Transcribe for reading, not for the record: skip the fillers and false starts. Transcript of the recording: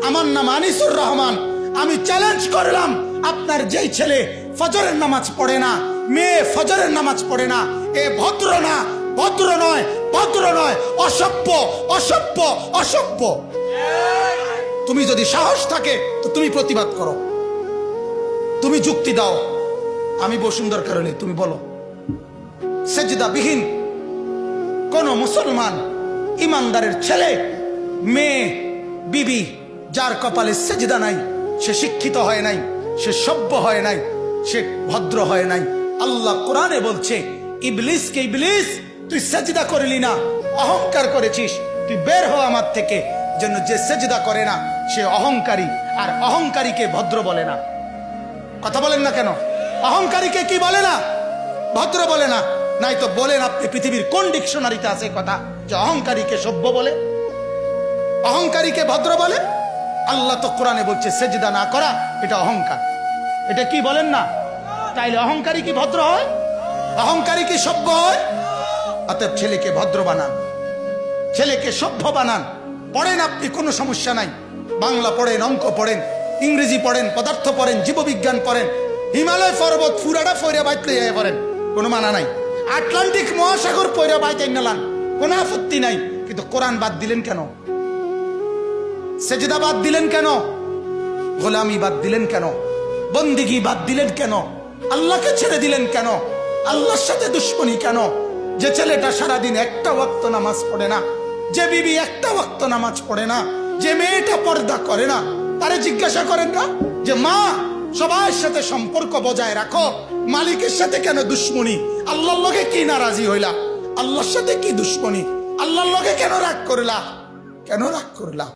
আমার নাম আনিসুর রহমান। আমি চ্যালেঞ্জ করলাম, আপনার যেই ছেলে ফজরের নামাজ পড়ে না, মেয়ে ফজরের নামাজ পড়ে না, এ ভদ্র না, ভদ্র নয়, ভদ্র নয়, অসভ্য, অসভ্য, অসভ্য। তুমি যদি সাহস থাকে তো তুমি প্রতিবাদ করো, তুমি যুক্তি দাও। আমি বসুন্ধর কারণে তুমি বলো, সেজদাবিহীন কোন মুসলমান ইমানদারের ছেলে, মেয়ে, বিবি যার কপালে সেজদা নাই, সে শিক্ষিত হয় নাই, সে সভ্য হয় নাই, সে ভদ্র হয় নাই। আল্লাহ কোরআনে বলছে, ইবলিসকে, ইবলিস তুই সেজদা করলি না, অহংকার করেছিস, তুই বের হ আমার থেকে। জন্য যে সেজদা করে না সে অহংকারী, আর অহংকারীকে ভদ্র বলে না। কথা বলেন না কেন? অহংকারীকে কি বলে না? ভদ্র বলে না। নাই তো বলেন আপনি পৃথিবীর কোন ডিকশনারিতে আছে কথা যে অহংকারীকে সভ্য বলে, অহংকারীকে ভদ্র বলে? আল্লাহ তো কোরআনে বলছে সেজদা না করা এটা অহংকার। এটা কি বলেন না? তাইলে অহংকারী কি ভদ্র হয়? অহংকারী কি সভ্য হয়? অতএব ছেলেকে ভদ্র বানান, ছেলেকে সভ্য বানান। পড়েন আপনি, কোনো সমস্যা নাই। বাংলা পড়েন, অঙ্ক পড়েন, ইংরেজি পড়েন, পদার্থ পড়েন, জীববিজ্ঞান পড়েন, হিমালয় পর্বত ফুরাটা ফইরা বাইতে পড়েন, কোনো মানা নাই। আটলান্টিক মহাসাগর পইরা বাইতে নালান, কোনো আপত্তি নাই। কিন্তু কোরআন বাদ দিলেন কেন? সেজদা বাদ দিলেন কেন? গোলামি বাদ দিলেন কেন? বন্দিগি বাদ দিলেন কেন? আল্লাহকে ছেড়ে দিলেন কেন? আল্লাহর সাথে দুশ্মনী কেন? যে ছেলেটা সারাদিন একটা ওয়াক্ত নামাজ পড়ে না, যে বিবি একটা ওয়াক্ত নামাজ পড়ে না, যে মেয়েটা পর্দা করে না, তারে জিজ্ঞাসা করেন না যে মা সবার সাথে সম্পর্ক বজায় রাখো, মালিকের সাথে কেন দুশ্মনী? আল্লাহর লগে কি নারাজি হইলা? আল্লাহর সাথে কি দুশ্মনী? আল্লাহর লগে কেন রাগ করলা? কেন রাগ করলা?